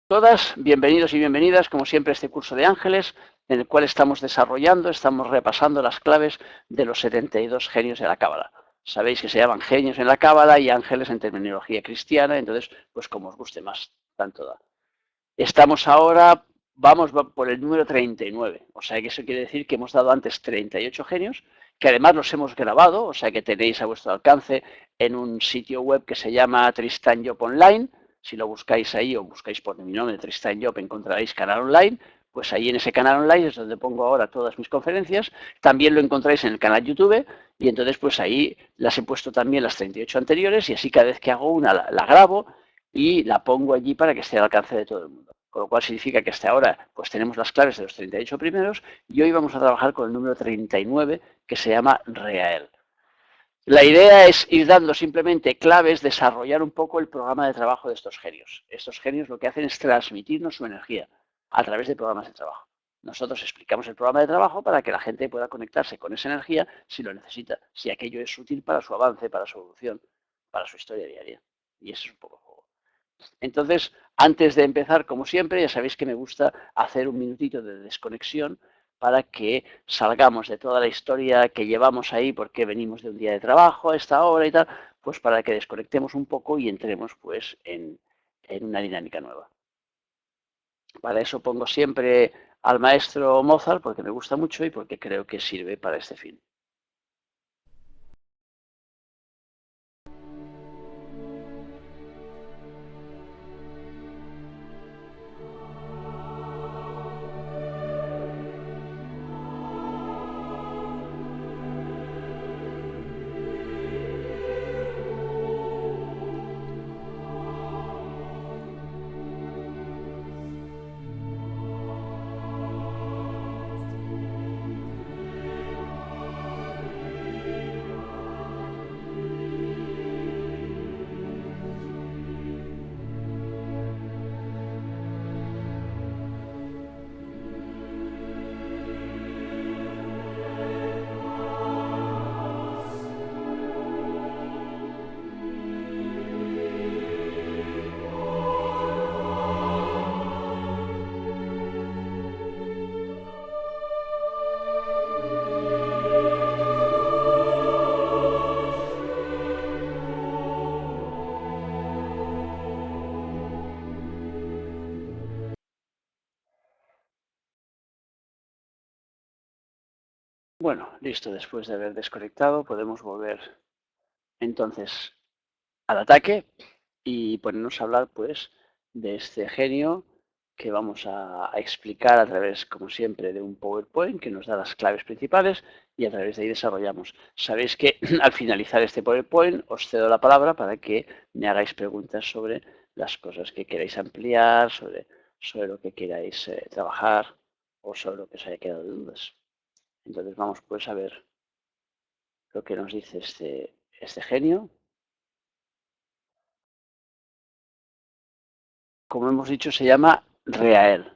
Todas, bienvenidos y bienvenidas, como siempre, a este curso de ángeles, en el cual estamos repasando las claves de los 72 genios de la Cábala. Sabéis que se llaman genios en la Cábala y ángeles en terminología cristiana, entonces, pues como os guste más, tanto da. Estamos ahora, vamos por el número 39, o sea que eso quiere decir que hemos dado antes 38 genios, que además los hemos grabado, o sea que tenéis a vuestro alcance en un sitio web que se llama Tristan Job Online. Si lo buscáis ahí o buscáis por mi nombre, Tristan Job, encontraréis canal online. Pues ahí en ese canal online es donde pongo ahora todas mis conferencias. También lo encontráis en el canal YouTube y entonces pues ahí las he puesto también las 38 anteriores y así cada vez que hago una la grabo y la pongo allí para que esté al alcance de todo el mundo. Con lo cual significa que hasta ahora pues tenemos las claves de los 38 primeros y hoy vamos a trabajar con el número 39 que se llama Reael. La idea es ir dando simplemente claves, desarrollar un poco el programa de trabajo de estos genios. Estos genios lo que hacen es transmitirnos su energía a través de programas de trabajo. Nosotros explicamos el programa de trabajo para que la gente pueda conectarse con esa energía si lo necesita, si aquello es útil para su avance, para su evolución, para su historia diaria. Y eso es un poco el juego. Entonces, antes de empezar, como siempre, ya sabéis que me gusta hacer un minutito de desconexión para que salgamos de toda la historia que llevamos ahí porque venimos de un día de trabajo a esta hora y tal, pues para que desconectemos un poco y entremos pues en una dinámica nueva. Para eso pongo siempre al maestro Mozart porque me gusta mucho y porque creo que sirve para este fin. Bueno, listo, después de haber desconectado podemos volver entonces al ataque y ponernos a hablar pues de este genio que vamos a explicar a través, como siempre, de un PowerPoint que nos da las claves principales y a través de ahí desarrollamos. Sabéis que al finalizar este PowerPoint os cedo la palabra para que me hagáis preguntas sobre las cosas que queráis ampliar, sobre lo que queráis trabajar o sobre lo que os haya quedado de dudas. Entonces vamos pues a ver lo que nos dice este genio. Como hemos dicho, se llama Reael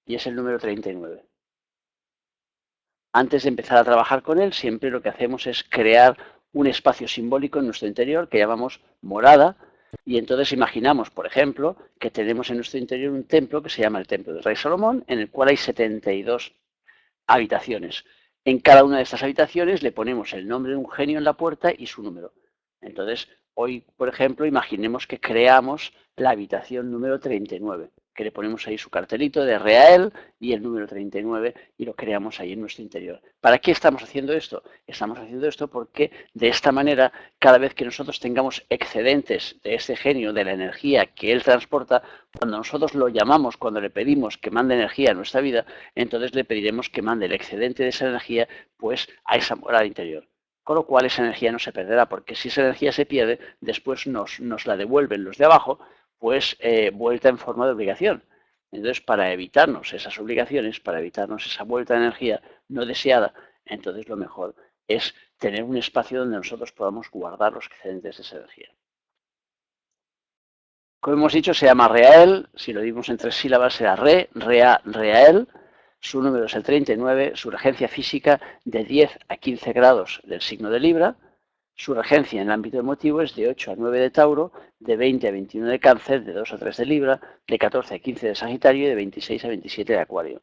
y es el número 39. Antes de empezar a trabajar con él, siempre lo que hacemos es crear un espacio simbólico en nuestro interior que llamamos morada y entonces imaginamos, por ejemplo, que tenemos en nuestro interior un templo que se llama el Templo del Rey Salomón, en el cual hay 72 habitaciones. En cada una de estas habitaciones le ponemos el nombre de un genio en la puerta y su número. Entonces, hoy, por ejemplo, imaginemos que creamos la habitación número 39, que le ponemos ahí su cartelito de Real y el número 39 y lo creamos ahí en nuestro interior. ¿Para qué estamos haciendo esto? Estamos haciendo esto porque de esta manera, cada vez que nosotros tengamos excedentes de este genio, de la energía que él transporta, cuando nosotros lo llamamos, cuando le pedimos que mande energía a nuestra vida, entonces le pediremos que mande el excedente de esa energía pues a esa morada interior. Con lo cual esa energía no se perderá, porque si esa energía se pierde, después nos la devuelven los de abajo, pues vuelta en forma de obligación. Entonces, para evitarnos esas obligaciones, para evitarnos esa vuelta de energía no deseada, entonces lo mejor es tener un espacio donde nosotros podamos guardar los excedentes de esa energía. Como hemos dicho, se llama Reael, si lo dimos en 3 sílabas será Reael. Su número es el 39, su regencia física de 10 a 15 grados del signo de Libra, Su regencia en el ámbito emotivo es de 8 a 9 de Tauro, de 20 a 21 de Cáncer, de 2 a 3 de Libra, de 14 a 15 de Sagitario y de 26 a 27 de Acuario.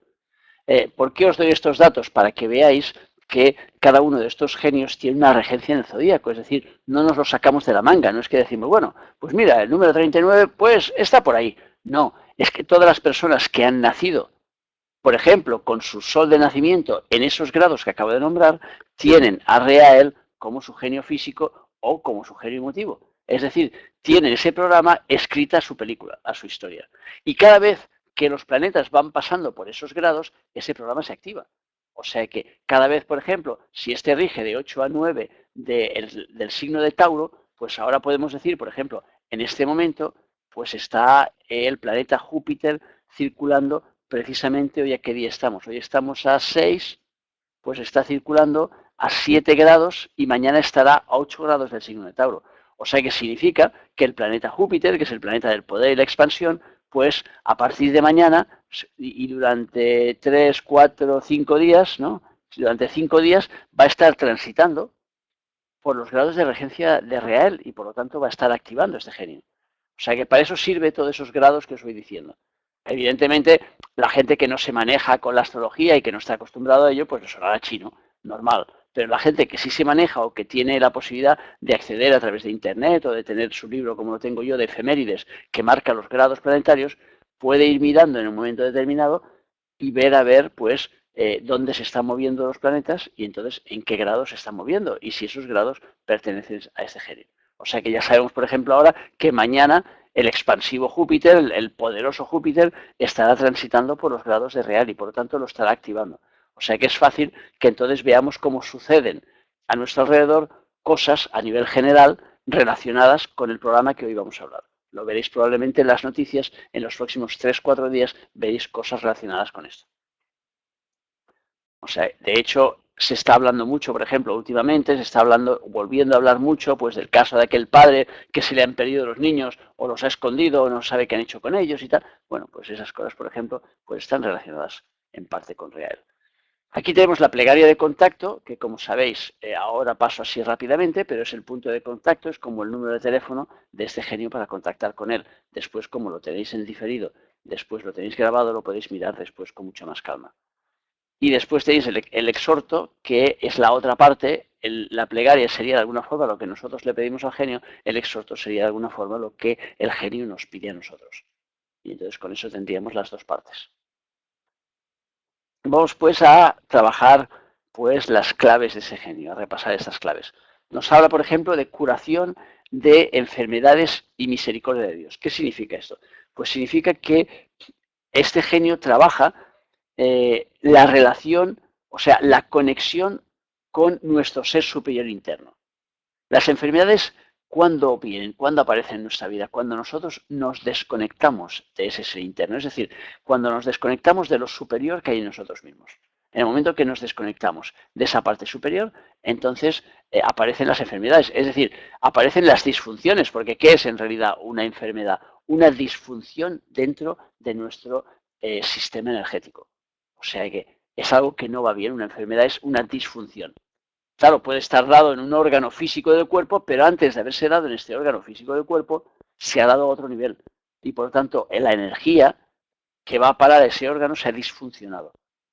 ¿Por qué os doy estos datos? Para que veáis que cada uno de estos genios tiene una regencia en el zodíaco, es decir, no nos lo sacamos de la manga, no es que decimos, bueno, pues mira, el número 39 pues está por ahí. No, es que todas las personas que han nacido, por ejemplo, con su sol de nacimiento en esos grados que acabo de nombrar, tienen a Reael como su genio físico o como su genio emotivo. Es decir, tienen ese programa escrita a su película, a su historia. Y cada vez que los planetas van pasando por esos grados, ese programa se activa. O sea que cada vez, por ejemplo, si este rige de 8 a 9 del signo de Tauro, pues ahora podemos decir, por ejemplo, en este momento, pues está el planeta Júpiter circulando precisamente hoy a qué día estamos. Hoy estamos a 6, pues está circulando a 7 grados y mañana estará a 8 grados del signo de Tauro. O sea que significa que el planeta Júpiter, que es el planeta del poder y la expansión, pues a partir de mañana y durante 3, 4, 5 días, ¿no? Durante 5 días va a estar transitando por los grados de regencia de Real y por lo tanto va a estar activando este genio. O sea que para eso sirve todos esos grados que os voy diciendo. Evidentemente, la gente que no se maneja con la astrología y que no está acostumbrado a ello, pues le sonará chino, normal. Pero la gente que sí se maneja o que tiene la posibilidad de acceder a través de Internet o de tener su libro, como lo tengo yo, de efemérides, que marca los grados planetarios, puede ir mirando en un momento determinado y ver a ver, pues, dónde se están moviendo los planetas y entonces en qué grados se están moviendo y si esos grados pertenecen a este genio. O sea que ya sabemos, por ejemplo, ahora que mañana el expansivo Júpiter, el poderoso Júpiter, estará transitando por los grados de Real y por lo tanto lo estará activando. O sea que es fácil que entonces veamos cómo suceden a nuestro alrededor cosas a nivel general relacionadas con el programa que hoy vamos a hablar. Lo veréis probablemente en las noticias, en los próximos 3-4 días veréis cosas relacionadas con esto. O sea, de hecho, se está hablando mucho, por ejemplo, últimamente, se está hablando, volviendo a hablar mucho, pues del caso de aquel padre que se le han perdido los niños o los ha escondido o no sabe qué han hecho con ellos y tal. Bueno, pues esas cosas, por ejemplo, pues están relacionadas en parte con Real. Aquí tenemos la plegaria de contacto, que como sabéis, ahora paso así rápidamente, pero es el punto de contacto, es como el número de teléfono de este genio para contactar con él. Después, como lo tenéis en diferido, después lo tenéis grabado, lo podéis mirar después con mucha más calma. Y después tenéis el exhorto, que es la otra parte. La plegaria sería de alguna forma lo que nosotros le pedimos al genio, el exhorto sería de alguna forma lo que el genio nos pide a nosotros. Y entonces con eso tendríamos las dos partes. Vamos pues a trabajar pues las claves de ese genio, a repasar estas claves. Nos habla, por ejemplo, de curación de enfermedades y misericordia de Dios. ¿Qué significa esto? Pues significa que este genio trabaja la relación, o sea, la conexión con nuestro ser superior interno. Las enfermedades, ¿cuándo vienen? ¿Cuándo aparecen en nuestra vida? Cuando nosotros nos desconectamos de ese ser interno, es decir, cuando nos desconectamos de lo superior que hay en nosotros mismos. En el momento que nos desconectamos de esa parte superior, entonces aparecen las enfermedades, es decir, aparecen las disfunciones, porque ¿qué es en realidad una enfermedad? Una disfunción dentro de nuestro sistema energético. O sea que es algo que no va bien, una enfermedad es una disfunción. Claro, puede estar dado en un órgano físico del cuerpo, pero antes de haberse dado en este órgano físico del cuerpo, se ha dado a otro nivel. Y por lo tanto, la energía que va a parar a ese órgano se ha disfuncionado.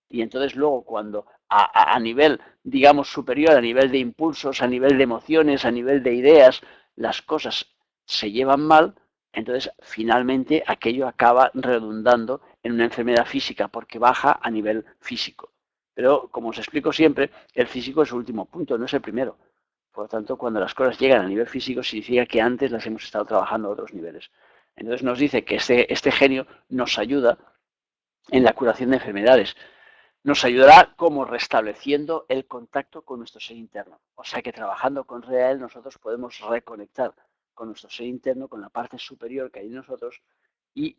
Y entonces luego cuando a nivel, digamos, superior, a nivel de impulsos, a nivel de emociones, a nivel de ideas, las cosas se llevan mal, entonces finalmente aquello acaba redundando en una enfermedad física porque baja a nivel físico. Pero como os explico siempre, el físico es el último punto, no es el primero. Por lo tanto, cuando las cosas llegan a nivel físico, significa que antes las hemos estado trabajando a otros niveles. Entonces nos dice que este genio nos ayuda en la curación de enfermedades. Nos ayudará como restableciendo el contacto con nuestro ser interno. O sea que trabajando con Real nosotros podemos reconectar con nuestro ser interno, con la parte superior que hay en nosotros y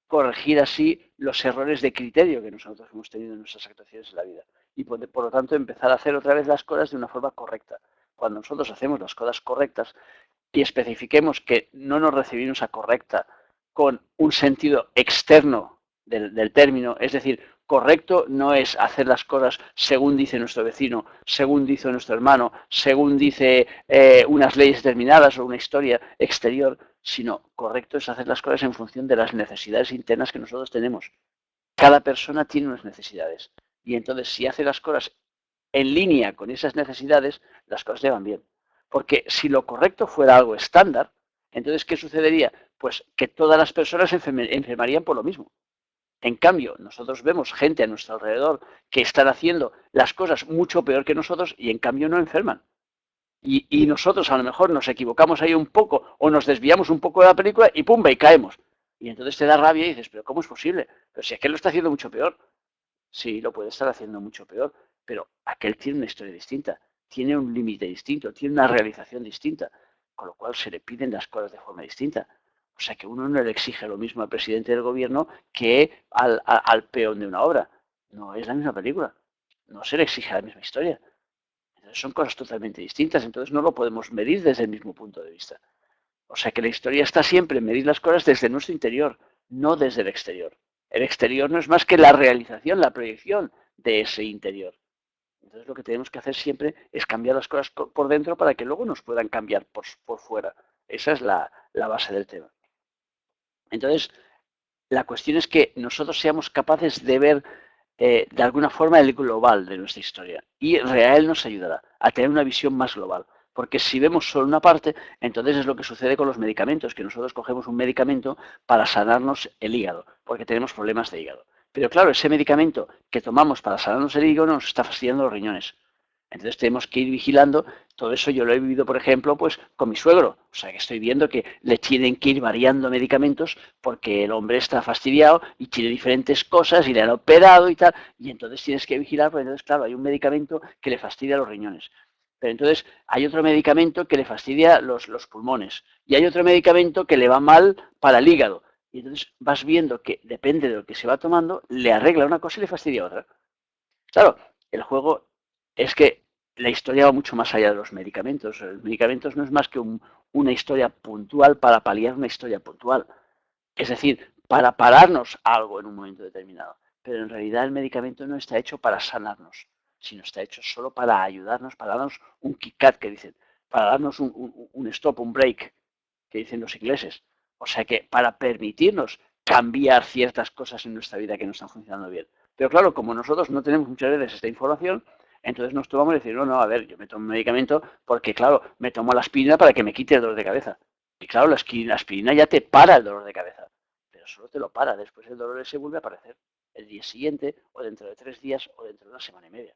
corregir así los errores de criterio que nosotros hemos tenido en nuestras actuaciones en la vida. Y por lo tanto empezar a hacer otra vez las cosas de una forma correcta. Cuando nosotros hacemos las cosas correctas y especifiquemos que no nos recibimos a correcta con un sentido externo del término, es decir, correcto no es hacer las cosas según dice nuestro vecino, según dice nuestro hermano, según dice unas leyes determinadas o una historia exterior, sino correcto es hacer las cosas en función de las necesidades internas que nosotros tenemos. Cada persona tiene unas necesidades y entonces si hace las cosas en línea con esas necesidades, las cosas le van bien. Porque si lo correcto fuera algo estándar, entonces ¿qué sucedería? Pues que todas las personas enfermarían por lo mismo. En cambio, nosotros vemos gente a nuestro alrededor que están haciendo las cosas mucho peor que nosotros y en cambio no enferman. Y nosotros a lo mejor nos equivocamos ahí un poco o nos desviamos un poco de la película y ¡pumba! Y caemos. Y entonces te da rabia y dices, pero ¿cómo es posible? Pero si aquel lo está haciendo mucho peor. Sí, lo puede estar haciendo mucho peor, pero aquel tiene una historia distinta, tiene un límite distinto, tiene una realización distinta, con lo cual se le piden las cosas de forma distinta. O sea que uno no le exige lo mismo al presidente del gobierno que al peón de una obra. No es la misma película, no se le exige la misma historia. Entonces son cosas totalmente distintas, entonces no lo podemos medir desde el mismo punto de vista. O sea que la historia está siempre en medir las cosas desde nuestro interior, no desde el exterior. El exterior no es más que la realización, la proyección de ese interior. Entonces lo que tenemos que hacer siempre es cambiar las cosas por dentro para que luego nos puedan cambiar por fuera. Esa es la base del tema. Entonces, la cuestión es que nosotros seamos capaces de ver de alguna forma el global de nuestra historia. Y Real nos ayudará a tener una visión más global. Porque si vemos solo una parte, entonces es lo que sucede con los medicamentos, que nosotros cogemos un medicamento para sanarnos el hígado, porque tenemos problemas de hígado. Pero claro, ese medicamento que tomamos para sanarnos el hígado nos está fastidiando los riñones. Entonces tenemos que ir vigilando. Todo eso yo lo he vivido, por ejemplo, pues con mi suegro. O sea, que estoy viendo que le tienen que ir variando medicamentos porque el hombre está fastidiado y tiene diferentes cosas y le han operado y tal. Y entonces tienes que vigilar, porque entonces, claro, hay un medicamento que le fastidia los riñones. Pero entonces hay otro medicamento que le fastidia los pulmones. Y hay otro medicamento que le va mal para el hígado. Y entonces vas viendo que depende de lo que se va tomando, le arregla una cosa y le fastidia otra. Claro, el juego es que la historia va mucho más allá de los medicamentos. Los medicamentos no es más que una historia puntual para paliar una historia puntual. Es decir, para pararnos algo en un momento determinado. Pero en realidad el medicamento no está hecho para sanarnos, sino está hecho solo para ayudarnos, para darnos un kick-cut, que dicen, para darnos un stop, un break, que dicen los ingleses. O sea que para permitirnos cambiar ciertas cosas en nuestra vida que no están funcionando bien. Pero claro, como nosotros no tenemos muchas veces esta información, entonces nos tomamos y decir, no, no, a ver, yo me tomo un medicamento porque, claro, me tomo la aspirina para que me quite el dolor de cabeza. Y claro, la aspirina ya te para el dolor de cabeza, pero solo te lo para, después el dolor se vuelve a aparecer el día siguiente o dentro de 3 días o dentro de una semana y media.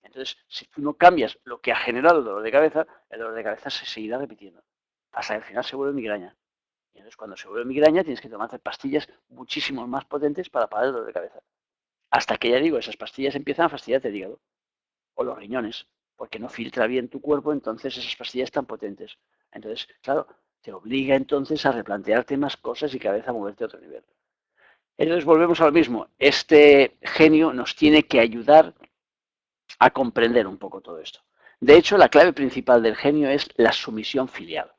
Entonces, si tú no cambias lo que ha generado el dolor de cabeza se seguirá repitiendo, hasta que al final se vuelve migraña. Y entonces cuando se vuelve migraña tienes que tomarte pastillas muchísimo más potentes para parar el dolor de cabeza. Hasta que ya digo, esas pastillas empiezan a fastidiarte el hígado o los riñones, porque no filtra bien tu cuerpo, entonces esas pastillas están potentes. Entonces, claro, te obliga entonces a replantearte más cosas y cada vez a moverte a otro nivel. Entonces volvemos a lo mismo. Este genio nos tiene que ayudar a comprender un poco todo esto. De hecho, la clave principal del genio es la sumisión filial.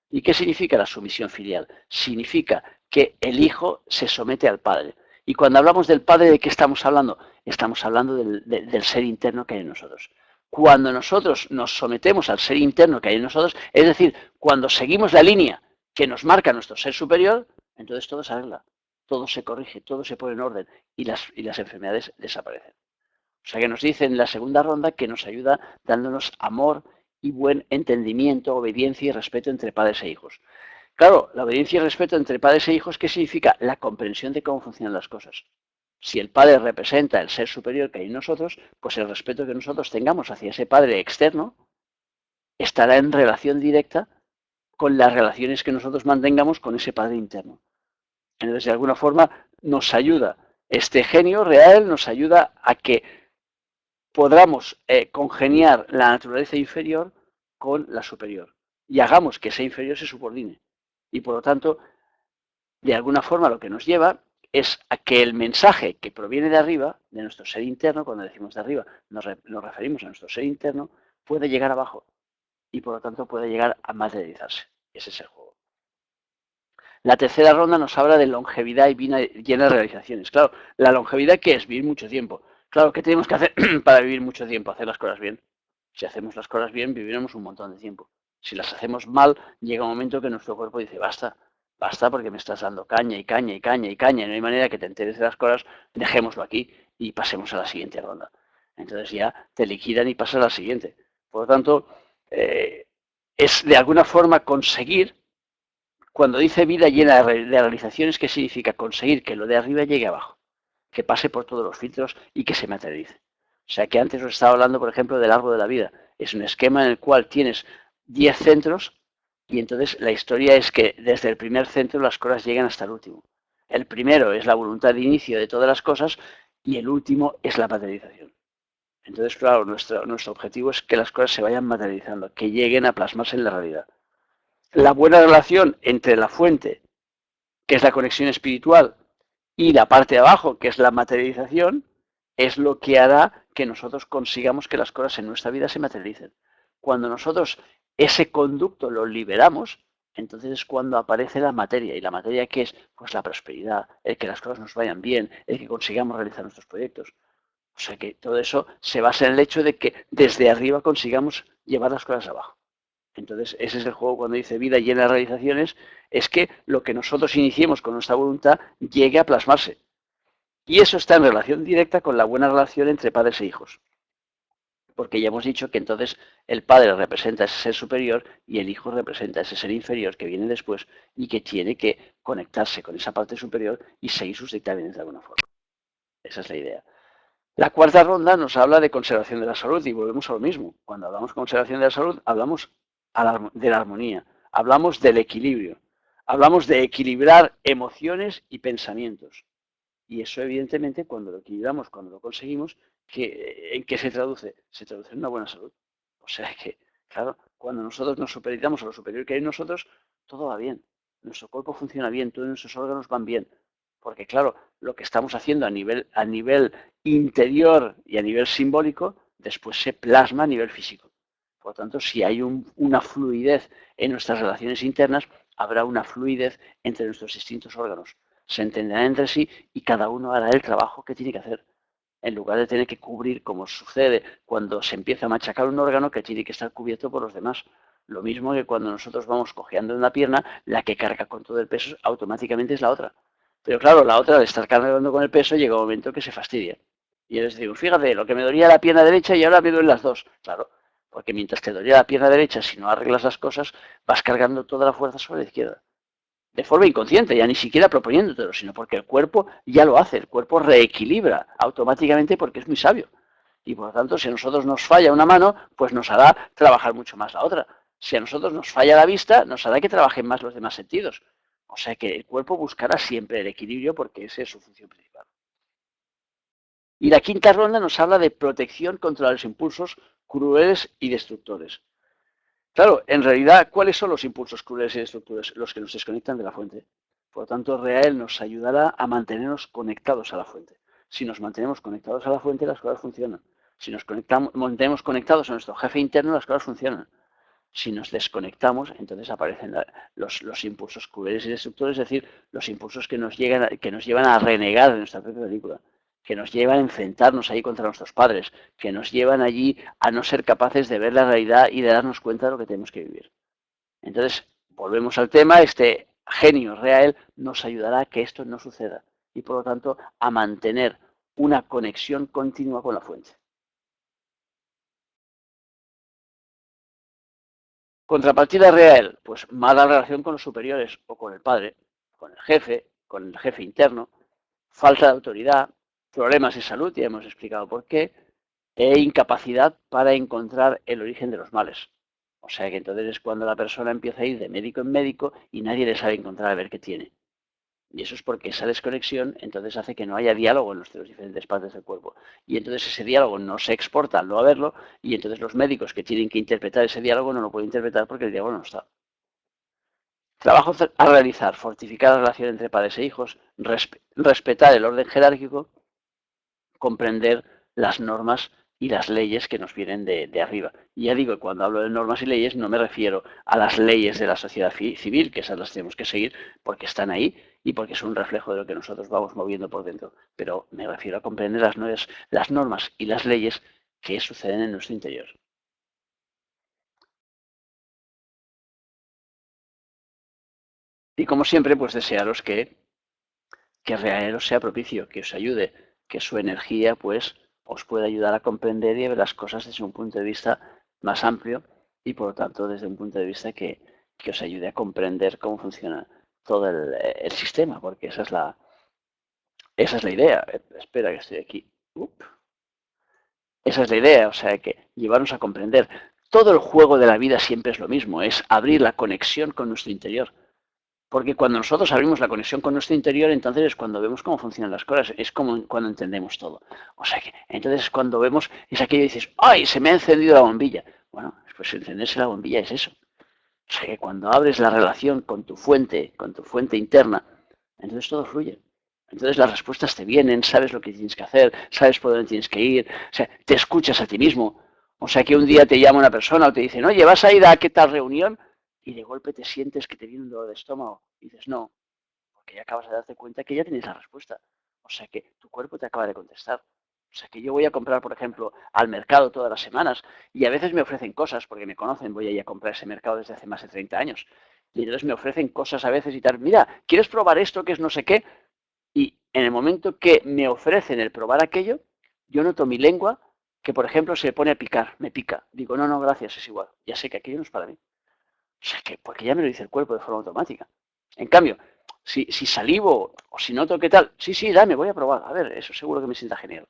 ¿Y qué significa la sumisión filial? Significa que el hijo se somete al padre. Y cuando hablamos del padre, ¿de qué estamos hablando? Estamos hablando del ser interno que hay en nosotros. Cuando nosotros nos sometemos al ser interno que hay en nosotros, es decir, cuando seguimos la línea que nos marca nuestro ser superior, entonces todo se arregla, todo se corrige, todo se pone en orden y las enfermedades desaparecen. O sea que nos dice en la segunda ronda que nos ayuda dándonos amor y buen entendimiento, obediencia y respeto entre padres e hijos. Claro, la obediencia y respeto entre padres e hijos, ¿qué significa? La comprensión de cómo funcionan las cosas. Si el padre representa el ser superior que hay en nosotros, pues el respeto que nosotros tengamos hacia ese padre externo estará en relación directa con las relaciones que nosotros mantengamos con ese padre interno. Entonces, de alguna forma, nos ayuda, este genio real nos ayuda a que podamos congeniar la naturaleza inferior con la superior y hagamos que esa inferior se subordine. Y por lo tanto, de alguna forma lo que nos lleva es a que el mensaje que proviene de arriba, de nuestro ser interno, cuando decimos de arriba nos referimos a nuestro ser interno, puede llegar abajo y por lo tanto puede llegar a materializarse. Ese es el juego. La tercera ronda nos habla de longevidad y vida llena de realizaciones. Claro, la longevidad, ¿qué es? Vivir mucho tiempo. Claro, ¿qué tenemos que hacer para vivir mucho tiempo? Hacer las cosas bien. Si hacemos las cosas bien, viviremos un montón de tiempo. Si las hacemos mal, llega un momento que nuestro cuerpo dice, basta, basta porque me estás dando caña y caña y caña y caña, y no hay manera que te enteres de las cosas, dejémoslo aquí y pasemos a la siguiente ronda. Entonces ya te liquidan y pasas a la siguiente. Por lo tanto, es de alguna forma conseguir, cuando dice vida llena de realizaciones, ¿qué significa? Conseguir que lo de arriba llegue abajo, que pase por todos los filtros y que se materialice. O sea que antes os estaba hablando, por ejemplo, del árbol de la vida. Es un esquema en el cual tienes 10 centros y entonces la historia es que desde el primer centro las cosas llegan hasta el último. El primero es la voluntad de inicio de todas las cosas y el último es la materialización. Entonces, claro, nuestro objetivo es que las cosas se vayan materializando, que lleguen a plasmarse en la realidad. La buena relación entre la fuente, que es la conexión espiritual, y la parte de abajo, que es la materialización, es lo que hará que nosotros consigamos que las cosas en nuestra vida se materialicen. Cuando nosotros ese conducto lo liberamos, entonces es cuando aparece la materia. ¿Y la materia qué es? Pues la prosperidad, el que las cosas nos vayan bien, el que consigamos realizar nuestros proyectos. O sea que todo eso se basa en el hecho de que desde arriba consigamos llevar las cosas abajo. Entonces, ese es el juego cuando dice vida llena de realizaciones, es que lo que nosotros iniciemos con nuestra voluntad llegue a plasmarse. Y eso está en relación directa con la buena relación entre padres e hijos. Porque ya hemos dicho que entonces el padre representa ese ser superior y el hijo representa ese ser inferior que viene después y que tiene que conectarse con esa parte superior y seguir sus dictámenes de alguna forma. Esa es la idea. La cuarta ronda nos habla de conservación de la salud y volvemos a lo mismo. Cuando hablamos de conservación de la salud, hablamos de la armonía, hablamos del equilibrio, hablamos de equilibrar emociones y pensamientos. Y eso, evidentemente, cuando lo equilibramos, cuando lo conseguimos, ¿en qué se traduce? Se traduce en una buena salud. O sea que, claro, cuando nosotros nos supeditamos a lo superior que hay en nosotros, todo va bien. Nuestro cuerpo funciona bien, todos nuestros órganos van bien. Porque, claro, lo que estamos haciendo a nivel interior y a nivel simbólico, después se plasma a nivel físico. Por lo tanto, si hay una fluidez en nuestras relaciones internas, habrá una fluidez entre nuestros distintos órganos. Se entenderán entre sí y cada uno hará el trabajo que tiene que hacer, en lugar de tener que cubrir, como sucede cuando se empieza a machacar un órgano que tiene que estar cubierto por los demás. Lo mismo que cuando nosotros vamos cojeando una pierna, la que carga con todo el peso automáticamente es la otra. Pero claro, la otra, al estar cargando con el peso, llega un momento que se fastidia. Y les digo, fíjate, lo que me dolía la pierna derecha y ahora me duelen las dos. Claro, porque mientras te dolía la pierna derecha, si no arreglas las cosas, vas cargando toda la fuerza sobre la izquierda. De forma inconsciente, ya ni siquiera proponiéndotelo, sino porque el cuerpo ya lo hace, el cuerpo reequilibra automáticamente porque es muy sabio. Y por lo tanto, si a nosotros nos falla una mano, pues nos hará trabajar mucho más la otra. Si a nosotros nos falla la vista, nos hará que trabajen más los demás sentidos. O sea que el cuerpo buscará siempre el equilibrio porque esa es su función principal. Y la quinta ronda nos habla de protección contra los impulsos crueles y destructores. Claro, en realidad, ¿cuáles son los impulsos crueles y destructores? Los que nos desconectan de la fuente. Por lo tanto, Rael nos ayudará a mantenernos conectados a la fuente. Si nos mantenemos conectados a la fuente, las cosas funcionan. Si nos mantenemos conectados a nuestro jefe interno, las cosas funcionan. Si nos desconectamos, entonces aparecen los impulsos crueles y destructores, es decir, los impulsos que nos llevan a renegar de nuestra propia película, que nos llevan a enfrentarnos ahí contra nuestros padres, que nos llevan allí a no ser capaces de ver la realidad y de darnos cuenta de lo que tenemos que vivir. Entonces, volvemos al tema, este genio real nos ayudará a que esto no suceda y por lo tanto a mantener una conexión continua con la fuente. Contrapartida real, pues mala relación con los superiores o con el padre, con el jefe interno, falta de autoridad, problemas de salud, ya hemos explicado por qué, e incapacidad para encontrar el origen de los males. O sea que entonces es cuando la persona empieza a ir de médico en médico y nadie le sabe encontrar a ver qué tiene. Y eso es porque esa desconexión entonces hace que no haya diálogo en nuestras diferentes partes del cuerpo. Y entonces ese diálogo no se exporta al no haberlo y entonces los médicos que tienen que interpretar ese diálogo no lo pueden interpretar porque el diálogo no está. Trabajo a realizar, fortificar la relación entre padres e hijos, respetar el orden jerárquico, comprender las normas y las leyes que nos vienen de arriba. Y ya digo que cuando hablo de normas y leyes no me refiero a las leyes de la sociedad civil, que esas las tenemos que seguir porque están ahí y porque son un reflejo de lo que nosotros vamos moviendo por dentro. Pero me refiero a comprender las normas y las leyes que suceden en nuestro interior. Y como siempre, pues desearos que Reaero sea propicio, que os ayude, que su energía pues os pueda ayudar a comprender y a ver las cosas desde un punto de vista más amplio y por lo tanto desde un punto de vista que os ayude a comprender cómo funciona todo el sistema, porque esa es la idea. Espera que estoy aquí. Esa es la idea, o sea, que llevarnos a comprender. Todo el juego de la vida siempre es lo mismo, es abrir la conexión con nuestro interior. Porque cuando nosotros abrimos la conexión con nuestro interior, entonces es cuando vemos cómo funcionan las cosas, es como cuando entendemos todo. O sea que, entonces es cuando vemos, es aquello y dices, ¡ay, se me ha encendido la bombilla! Bueno, pues encenderse la bombilla es eso. O sea que cuando abres la relación con tu fuente interna, entonces todo fluye. Entonces las respuestas te vienen, sabes lo que tienes que hacer, sabes por dónde tienes que ir, o sea, te escuchas a ti mismo. O sea que un día te llama una persona o te dicen, oye, ¿vas a ir a qué tal reunión? Y de golpe te sientes que te viene un dolor de estómago. Y dices, no, porque ya acabas de darte cuenta que ya tienes la respuesta. O sea que tu cuerpo te acaba de contestar. O sea que yo voy a comprar, por ejemplo, al mercado todas las semanas y a veces me ofrecen cosas, porque me conocen, voy a ir a comprar ese mercado desde hace más de 30 años. Y entonces me ofrecen cosas a veces y tal, mira, ¿quieres probar esto que es no sé qué? Y en el momento que me ofrecen el probar aquello, yo noto mi lengua que, por ejemplo, se pone a picar, me pica. Digo, no, no, gracias, es igual. Ya sé que aquello no es para mí. O sea, que porque ya me lo dice el cuerpo de forma automática. En cambio, si salivo o si noto qué tal, sí, sí, dame, voy a probar. A ver, eso seguro que me sienta genial.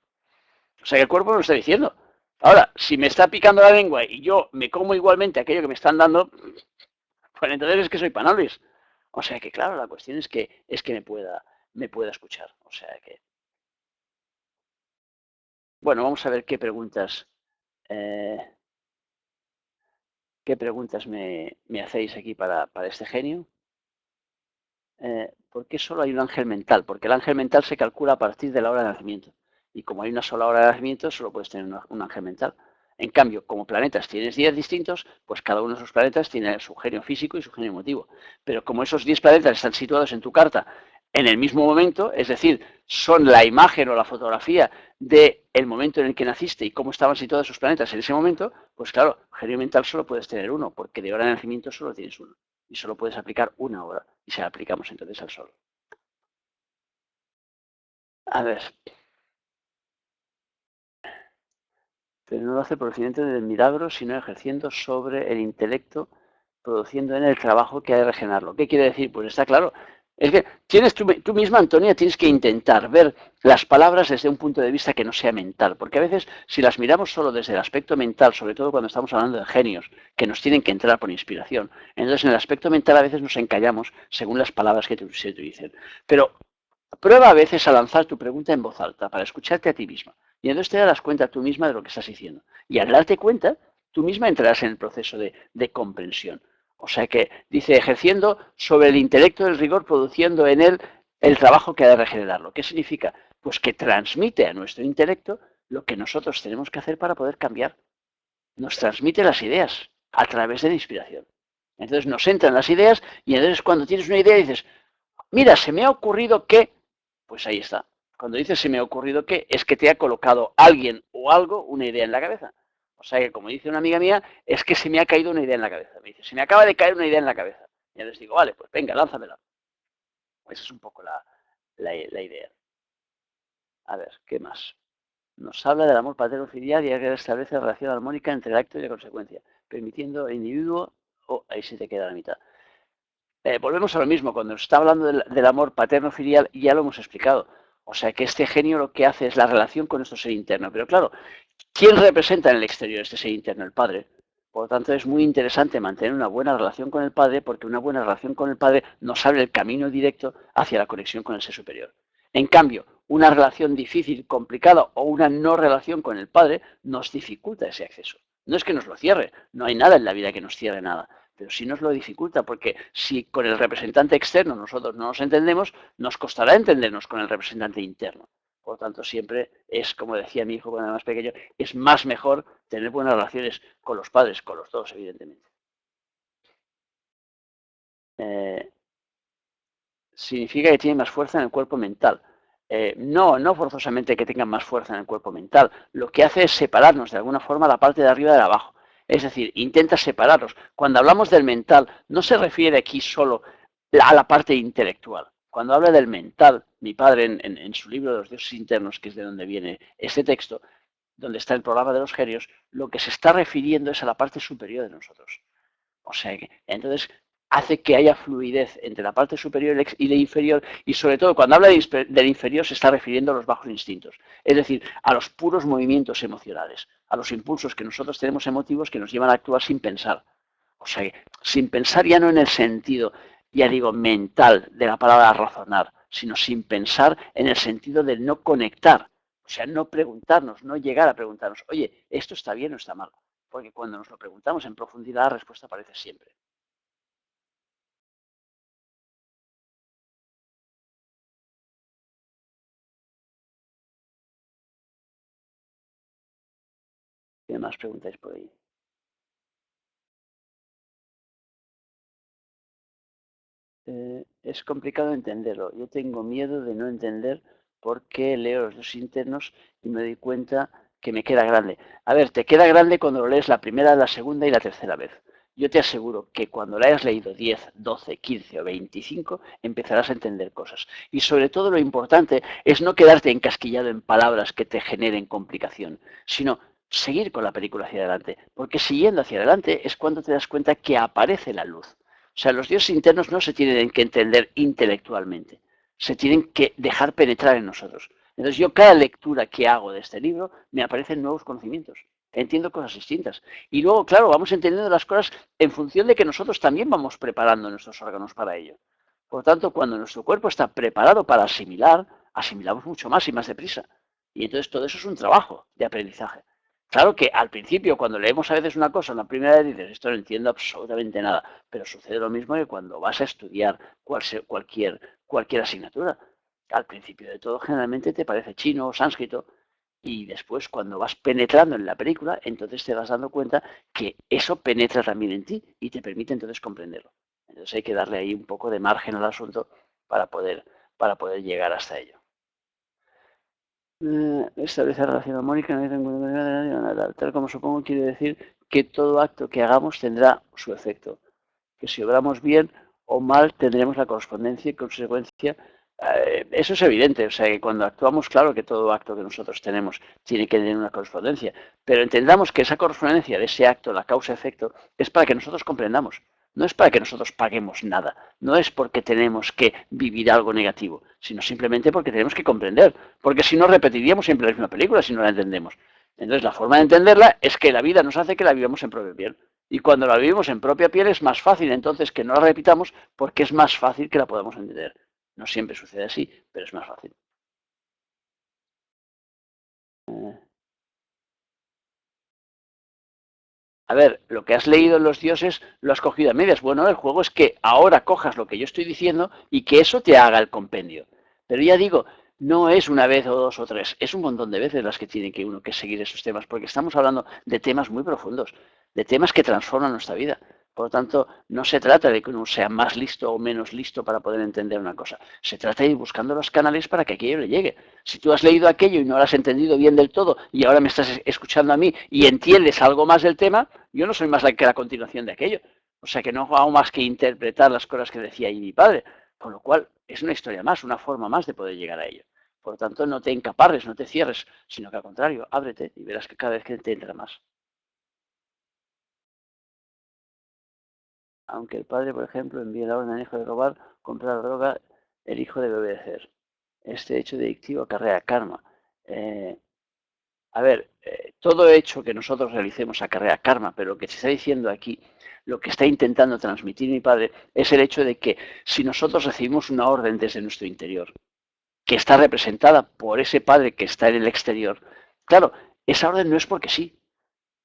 O sea, que el cuerpo me lo está diciendo. Ahora, si me está picando la lengua y yo me como igualmente aquello que me están dando, pues entonces es que soy panolis. O sea que, claro, la cuestión es que me pueda escuchar. O sea que, bueno, vamos a ver eh, qué preguntas me hacéis aquí para este genio. ¿Por qué solo hay un ángel mental? Porque el ángel mental se calcula a partir de la hora de nacimiento. Y como hay una sola hora de nacimiento, solo puedes tener un ángel mental. En cambio, como planetas tienes 10 distintos, pues cada uno de esos planetas tiene su genio físico y su genio emotivo. Pero como esos 10 planetas están situados en tu carta en el mismo momento, es decir, son la imagen o la fotografía del momento en el que naciste y cómo estaban situados esos planetas en ese momento, pues claro, genio mental solo puedes tener uno, porque de hora de nacimiento solo tienes uno y solo puedes aplicar una hora y se la aplicamos entonces al sol. A ver, pero no lo hace por el procedimiento del milagro, sino ejerciendo sobre el intelecto, produciendo en el trabajo que ha de regenerarlo. ¿Qué quiere decir? Pues está claro. Es que tienes tú misma, Antonia, tienes que intentar ver las palabras desde un punto de vista que no sea mental, porque a veces si las miramos solo desde el aspecto mental, sobre todo cuando estamos hablando de genios, que nos tienen que entrar por inspiración, entonces en el aspecto mental a veces nos encallamos según las palabras que se utilicen. Pero prueba a veces a lanzar tu pregunta en voz alta para escucharte a ti misma. Y entonces te darás cuenta tú misma de lo que estás diciendo. Y al darte cuenta, tú misma entrarás en el proceso de comprensión. O sea que dice, ejerciendo sobre el intelecto del rigor, produciendo en él el trabajo que ha de regenerarlo. ¿Qué significa? Pues que transmite a nuestro intelecto lo que nosotros tenemos que hacer para poder cambiar. Nos transmite las ideas a través de la inspiración. Entonces nos entran las ideas y entonces cuando tienes una idea dices, mira, se me ha ocurrido que, pues ahí está. Cuando dices se me ha ocurrido que, es que te ha colocado alguien o algo una idea en la cabeza. O sea que, como dice una amiga mía, es que se me ha caído una idea en la cabeza. Me dice, se me acaba de caer una idea en la cabeza. Y les digo, vale, pues venga, lánzamela. Esa es un poco la idea. A ver, ¿qué más? Nos habla del amor paterno filial y que establece relación armónica entre el acto y la consecuencia, permitiendo al individuo, ahí se te queda la mitad, volvemos a lo mismo, cuando está hablando del amor paterno-filial ya lo hemos explicado. O sea que este genio lo que hace es la relación con nuestro ser interno. Pero claro, ¿quién representa en el exterior este ser interno? El padre. Por lo tanto, es muy interesante mantener una buena relación con el padre porque una buena relación con el padre nos abre el camino directo hacia la conexión con el ser superior. En cambio, una relación difícil, complicada o una no relación con el padre nos dificulta ese acceso. No es que nos lo cierre, no hay nada en la vida que nos cierre nada, pero sí nos lo dificulta, porque si con el representante externo nosotros no nos entendemos, nos costará entendernos con el representante interno. Por lo tanto, siempre es, como decía mi hijo cuando era más pequeño, es más mejor tener buenas relaciones con los padres, con los dos, evidentemente. Eh, Significa que tienen más fuerza en el cuerpo mental. No, no forzosamente que tengan más fuerza en el cuerpo mental. Lo que hace es separarnos de alguna forma la parte de arriba de la abajo. Es decir, intenta separarlos. Cuando hablamos del mental, no se refiere aquí solo a la parte intelectual. Cuando habla del mental, mi padre en su libro de los dioses internos, que es de donde viene este texto, donde está el programa de los genios, lo que se está refiriendo es a la parte superior de nosotros. O sea que, entonces, hace que haya fluidez entre la parte superior y la inferior, y sobre todo cuando habla del inferior se está refiriendo a los bajos instintos, es decir, a los puros movimientos emocionales, a los impulsos que nosotros tenemos emotivos que nos llevan a actuar sin pensar. O sea que, sin pensar ya no en el sentido, ya digo, mental de la palabra razonar, sino sin pensar en el sentido de no conectar. O sea, no preguntarnos, no llegar a preguntarnos, oye, ¿esto está bien o está mal? Porque cuando nos lo preguntamos en profundidad, la respuesta aparece siempre. ¿Qué más preguntáis por ahí? Es complicado entenderlo. Yo tengo miedo de no entender por qué leo los dos internos y me doy cuenta que me queda grande. A ver, te queda grande cuando lo lees la primera, la segunda y la tercera vez. Yo te aseguro que cuando lo hayas leído 10, 12, 15 o 25, empezarás a entender cosas. Y sobre todo lo importante es no quedarte encasquillado en palabras que te generen complicación, sino seguir con la película hacia adelante. Porque siguiendo hacia adelante es cuando te das cuenta que aparece la luz. O sea, los dioses internos no se tienen que entender intelectualmente, se tienen que dejar penetrar en nosotros. Entonces yo cada lectura que hago de este libro me aparecen nuevos conocimientos, entiendo cosas distintas. Y luego, claro, vamos entendiendo las cosas en función de que nosotros también vamos preparando nuestros órganos para ello. Por lo tanto, cuando nuestro cuerpo está preparado para asimilar, asimilamos mucho más y más deprisa. Y entonces todo eso es un trabajo de aprendizaje. Claro que al principio, cuando leemos a veces una cosa, la primera vez dices, esto no entiendo absolutamente nada, pero sucede lo mismo que cuando vas a estudiar cualquier asignatura. Al principio de todo, generalmente te parece chino o sánscrito, y después, cuando vas penetrando en la película, entonces te vas dando cuenta que eso penetra también en ti y te permite entonces comprenderlo. Entonces hay que darle ahí un poco de margen al asunto para poder, para poder llegar hasta ello. Establecer relación armónica, no tengo nada, tal como supongo quiere decir que todo acto que hagamos tendrá su efecto, que si obramos bien o mal tendremos la correspondencia y consecuencia. Eso es evidente, o sea que cuando actuamos, claro que todo acto que nosotros tenemos tiene que tener una correspondencia, pero entendamos que esa correspondencia de ese acto, la causa-efecto, es para que nosotros comprendamos, no es para que nosotros paguemos nada, no es porque tenemos que vivir algo negativo, sino simplemente porque tenemos que comprender, porque si no repetiríamos siempre la misma película si no la entendemos. Entonces la forma de entenderla es que la vida nos hace que la vivamos en propio piel. Y cuando la vivimos en propia piel es más fácil entonces que no la repitamos porque es más fácil que la podamos entender. No siempre sucede así, pero es más fácil. Eh, A ver, lo que has leído en los dioses lo has cogido a medias. Bueno, el juego es que ahora cojas lo que yo estoy diciendo y que eso te haga el compendio. Pero ya digo, no es una vez o dos o tres, es un montón de veces las que tiene que uno que seguir esos temas, porque estamos hablando de temas muy profundos, de temas que transforman nuestra vida. Por lo tanto, no se trata de que uno sea más listo o menos listo para poder entender una cosa. Se trata de ir buscando los canales para que aquello le llegue. Si tú has leído aquello y no lo has entendido bien del todo y ahora me estás escuchando a mí y entiendes algo más del tema, yo no soy más que la continuación de aquello. O sea que no hago más que interpretar las cosas que decía ahí mi padre. Con lo cual, es una historia más, una forma más de poder llegar a ello. Por lo tanto, no te encaparres, no te cierres, sino que al contrario, ábrete y verás que cada vez que te entra más. Aunque el padre, por ejemplo, envíe la orden al hijo de robar, comprar droga, el hijo debe obedecer. Este hecho delictivo acarrea karma. Eh, A ver, todo hecho que nosotros realicemos acarrea karma, pero lo que se está diciendo aquí, lo que está intentando transmitir mi padre, es el hecho de que si nosotros recibimos una orden desde nuestro interior, que está representada por ese padre que está en el exterior, claro, esa orden no es porque sí,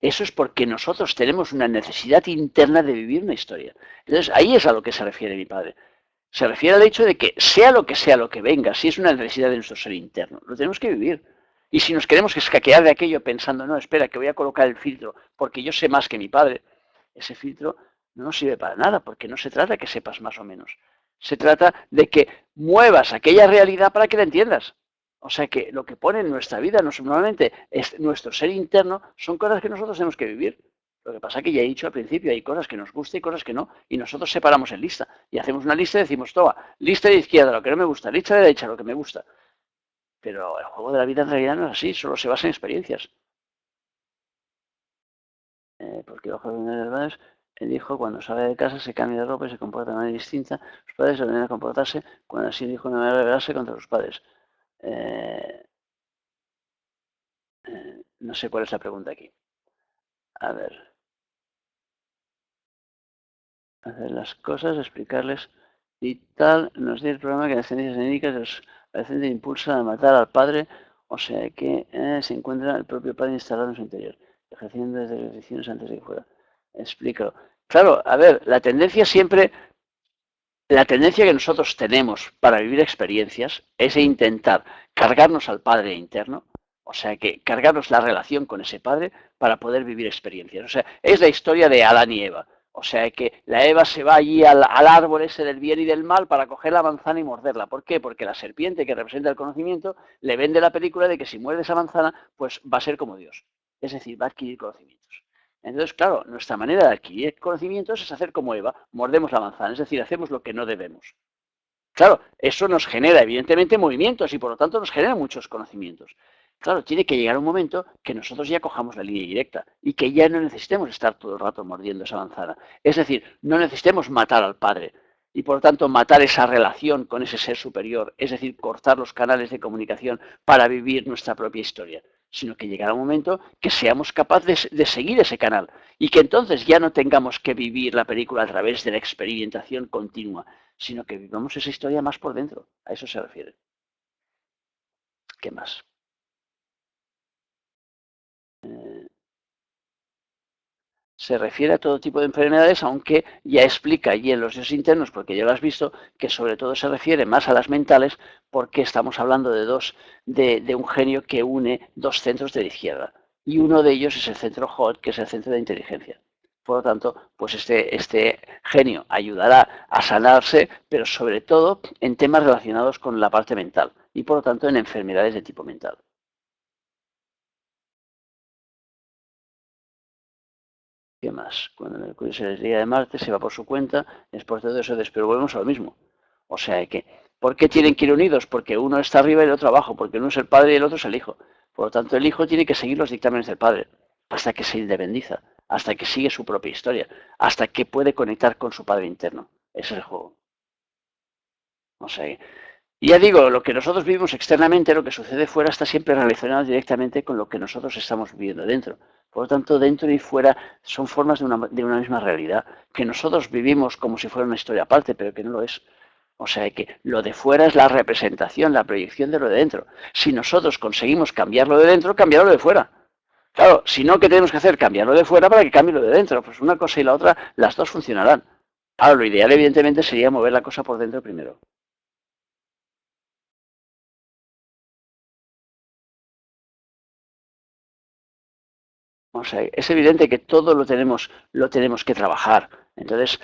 eso es porque nosotros tenemos una necesidad interna de vivir una historia. Entonces, ahí es a lo que se refiere mi padre. Se refiere al hecho de que sea lo que venga, si es una necesidad de nuestro ser interno, lo tenemos que vivir. Y si nos queremos escaquear de aquello pensando, no, espera, que voy a colocar el filtro porque yo sé más que mi padre, ese filtro no nos sirve para nada, porque no se trata de que sepas más o menos. Se trata de que muevas aquella realidad para que la entiendas. O sea que lo que pone en nuestra vida normalmente es nuestro ser interno, son cosas que nosotros tenemos que vivir. Lo que pasa es que ya he dicho al principio, hay cosas que nos gustan y cosas que no, y nosotros separamos en lista. Y hacemos una lista y decimos, toma, lista de izquierda, lo que no me gusta, lista de derecha, lo que me gusta. Pero el juego de la vida en realidad no es así, solo se basa en experiencias. Porque bajo los padres, el hijo cuando sale de casa se cambia de ropa y se comporta de manera distinta. Los padres deben comportarse cuando así el hijo no debe rebelarse contra los padres. Eh, no sé cuál es la pregunta aquí. A ver, hacer las cosas, explicarles y tal. Nos dice el programa que las tendencias genéticas de los adolescentes impulsan a matar al padre, o sea que se encuentra el propio padre instalado en su interior, ejerciendo desde las decisiones antes de que fuera. Explícalo. Claro, a ver, la tendencia siempre, la tendencia que nosotros tenemos para vivir experiencias es intentar cargarnos al padre interno, o sea que cargarnos la relación con ese padre para poder vivir experiencias. O sea, es la historia de Adán y Eva. O sea que la Eva se va allí al árbol ese del bien y del mal para coger la manzana y morderla. ¿Por qué? Porque la serpiente que representa el conocimiento le vende la película de que si muerde esa manzana, pues va a ser como Dios. Es decir, va a adquirir conocimientos. Entonces, claro, nuestra manera de adquirir conocimientos es hacer como Eva, mordemos la manzana, es decir, hacemos lo que no debemos. Claro, eso nos genera evidentemente movimientos y por lo tanto nos genera muchos conocimientos. Claro, tiene que llegar un momento que nosotros ya cojamos la línea directa y que ya no necesitemos estar todo el rato mordiendo esa manzana. Es decir, no necesitemos matar al padre y por lo tanto matar esa relación con ese ser superior, es decir, cortar los canales de comunicación para vivir nuestra propia historia, sino que llegará un momento que seamos capaces de seguir ese canal y que entonces ya no tengamos que vivir la película a través de la experimentación continua, sino que vivamos esa historia más por dentro. A eso se refiere. ¿Qué más? Eh, Se refiere a todo tipo de enfermedades, aunque ya explica allí en los dioses internos, porque ya lo has visto, que sobre todo se refiere más a las mentales, porque estamos hablando de un genio que une dos centros de la izquierda. Y uno de ellos es el centro Hot, que es el centro de inteligencia. Por lo tanto, pues este genio ayudará a sanarse, pero sobre todo en temas relacionados con la parte mental y por lo tanto en enfermedades de tipo mental. ¿Qué más? Cuando Mercurio se desliga de Marte, se va por su cuenta, después de todo eso, pero volvemos a lo mismo. O sea que, ¿por qué tienen que ir unidos? Porque uno está arriba y el otro abajo, porque uno es el padre y el otro es el hijo. Por lo tanto, el hijo tiene que seguir los dictámenes del padre, hasta que se independiza, hasta que sigue su propia historia, hasta que puede conectar con su padre interno. Ese es el juego. O sea, y ya digo, lo que nosotros vivimos externamente, lo que sucede fuera, está siempre relacionado directamente con lo que nosotros estamos viviendo dentro. Por lo tanto, dentro y fuera son formas de una misma realidad, que nosotros vivimos como si fuera una historia aparte, pero que no lo es. O sea que lo de fuera es la representación, la proyección de lo de dentro. Si nosotros conseguimos cambiarlo de dentro, cambiarlo de fuera. Claro, si no, ¿qué tenemos que hacer? Cambiarlo de fuera para que cambie lo de dentro. Pues una cosa y la otra, las dos funcionarán. Claro, lo ideal evidentemente sería mover la cosa por dentro primero. O sea, es evidente que todo lo tenemos que trabajar. Entonces,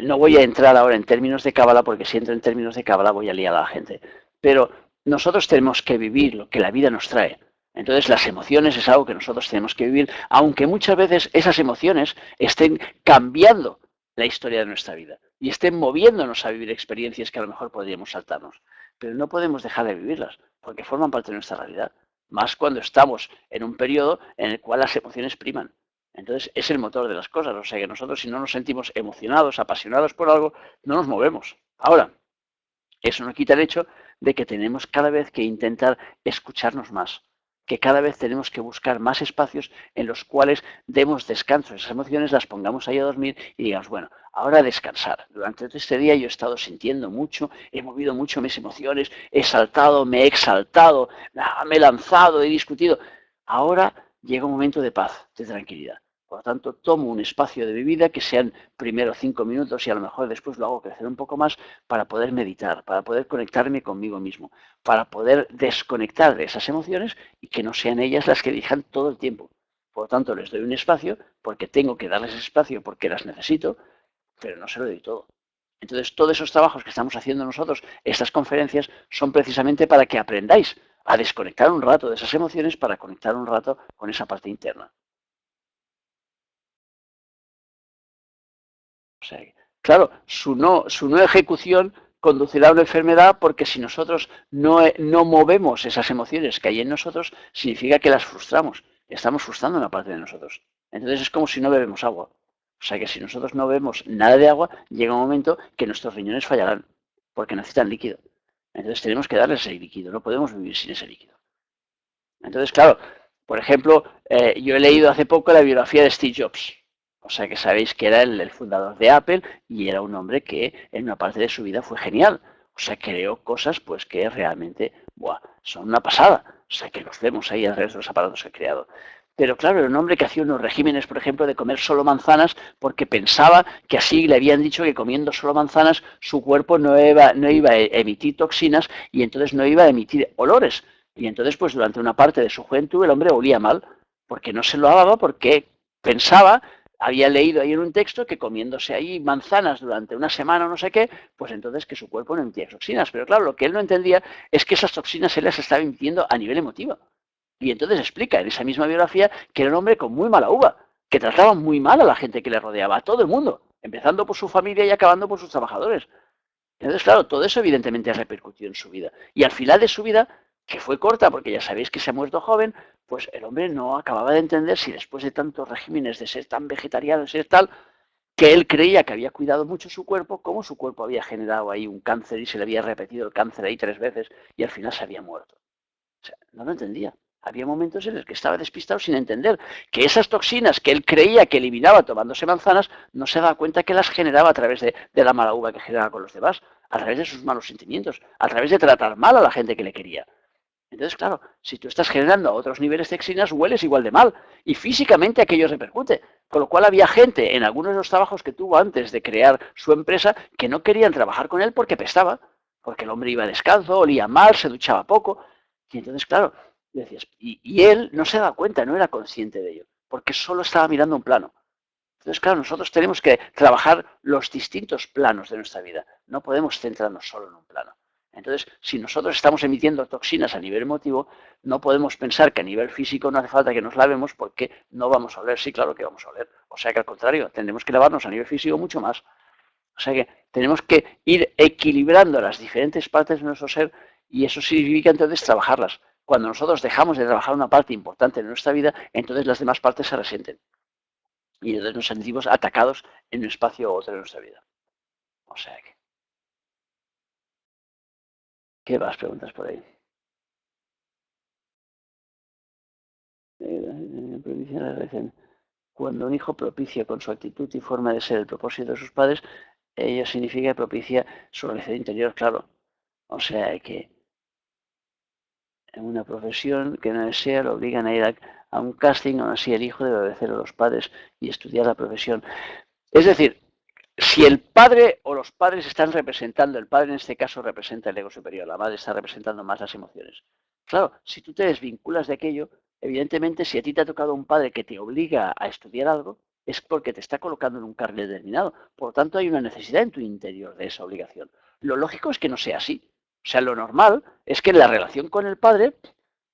no voy a entrar ahora en términos de cábala, porque si entro en términos de cábala voy a liar a la gente. Pero nosotros tenemos que vivir lo que la vida nos trae. Entonces, las emociones es algo que nosotros tenemos que vivir, aunque muchas veces esas emociones estén cambiando la historia de nuestra vida y estén moviéndonos a vivir experiencias que a lo mejor podríamos saltarnos. Pero no podemos dejar de vivirlas, porque forman parte de nuestra realidad. Más cuando estamos en un periodo en el cual las emociones priman. Entonces es el motor de las cosas. O sea que nosotros si no nos sentimos emocionados, apasionados por algo, no nos movemos. Ahora, eso no quita el hecho de que tenemos cada vez que intentar escucharnos más, que cada vez tenemos que buscar más espacios en los cuales demos descanso. Esas emociones las pongamos ahí a dormir y digamos, bueno, ahora a descansar. Durante este día yo he estado sintiendo mucho, he movido mucho mis emociones, he saltado, me he exaltado, me he lanzado, he discutido. Ahora llega un momento de paz, de tranquilidad. Por lo tanto, tomo un espacio de mi vida que sean primero 5 minutos y a lo mejor después lo hago crecer un poco más para poder meditar, para poder conectarme conmigo mismo, para poder desconectar de esas emociones y que no sean ellas las que dirijan todo el tiempo. Por lo tanto, les doy un espacio porque tengo que darles espacio porque las necesito, pero no se lo doy todo. Entonces, todos esos trabajos que estamos haciendo nosotros, estas conferencias, son precisamente para que aprendáis a desconectar un rato de esas emociones para conectar un rato con esa parte interna. O sea, claro, su no ejecución conducirá a una enfermedad porque si nosotros no movemos esas emociones que hay en nosotros, significa que las frustramos. Estamos frustrando una parte de nosotros. Entonces es como si no bebemos agua. O sea que si nosotros no bebemos nada de agua, llega un momento que nuestros riñones fallarán porque necesitan líquido. Entonces tenemos que darles ese líquido, no podemos vivir sin ese líquido. Entonces, claro, por ejemplo, yo he leído hace poco la biografía de Steve Jobs. O sea que sabéis que era el fundador de Apple y era un hombre que en una parte de su vida fue genial. O sea, creó cosas pues que realmente son una pasada. O sea, que los vemos ahí alrededor de los aparatos que ha creado. Pero claro, era un hombre que hacía unos regímenes, por ejemplo, de comer solo manzanas porque pensaba que así le habían dicho que comiendo solo manzanas su cuerpo no iba a emitir toxinas y entonces no iba a emitir olores. Y entonces, pues durante una parte de su juventud el hombre olía mal, porque no se lo lavaba, porque pensaba, había leído ahí en un texto que comiéndose ahí manzanas durante una semana o no sé qué, pues entonces que su cuerpo no emitía toxinas. Pero claro, lo que él no entendía es que esas toxinas él las estaba emitiendo a nivel emotivo. Y entonces explica en esa misma biografía que era un hombre con muy mala uva, que trataba muy mal a la gente que le rodeaba, a todo el mundo, empezando por su familia y acabando por sus trabajadores. Entonces, claro, todo eso evidentemente ha repercutido en su vida. Y al final de su vida, que fue corta, porque ya sabéis que se ha muerto joven, pues el hombre no acababa de entender si después de tantos regímenes, de ser tan vegetariano, de ser tal, que él creía que había cuidado mucho su cuerpo, como su cuerpo había generado ahí un cáncer y se le había repetido el cáncer ahí 3 veces y al final se había muerto. O sea, no lo entendía. Había momentos en los que estaba despistado sin entender que esas toxinas que él creía que eliminaba tomándose manzanas, no se daba cuenta que las generaba a través de la mala uva que generaba con los demás, a través de sus malos sentimientos, a través de tratar mal a la gente que le quería. Entonces, claro, si tú estás generando a otros niveles de toxinas, hueles igual de mal. Y físicamente aquello repercute. Con lo cual había gente en algunos de los trabajos que tuvo antes de crear su empresa que no querían trabajar con él porque pestaba. Porque el hombre iba descalzo, olía mal, se duchaba poco. Y entonces, claro, decías, y él no se daba cuenta, no era consciente de ello. Porque solo estaba mirando un plano. Entonces, claro, nosotros tenemos que trabajar los distintos planos de nuestra vida. No podemos centrarnos solo en un plano. Entonces, si nosotros estamos emitiendo toxinas a nivel emotivo, no podemos pensar que a nivel físico no hace falta que nos lavemos porque no vamos a oler. Sí, claro que vamos a oler. O sea que al contrario, tendremos que lavarnos a nivel físico mucho más. O sea que tenemos que ir equilibrando las diferentes partes de nuestro ser y eso significa entonces trabajarlas. Cuando nosotros dejamos de trabajar una parte importante de nuestra vida, entonces las demás partes se resienten y entonces nos sentimos atacados en un espacio u otro de nuestra vida. O sea que, ¿qué más preguntas por ahí? Cuando un hijo propicia con su actitud y forma de ser el propósito de sus padres, ello significa que propicia su realización interior, claro. O sea que en una profesión que no desea lo obligan a ir a un casting, aún así el hijo debe obedecer a los padres y estudiar la profesión. Es decir, si el padre o los padres están representando, el padre en este caso representa el ego superior, la madre está representando más las emociones. Claro, si tú te desvinculas de aquello, evidentemente si a ti te ha tocado un padre que te obliga a estudiar algo, es porque te está colocando en un carril determinado. Por lo tanto, hay una necesidad en tu interior de esa obligación. Lo lógico es que no sea así. O sea, lo normal es que en la relación con el padre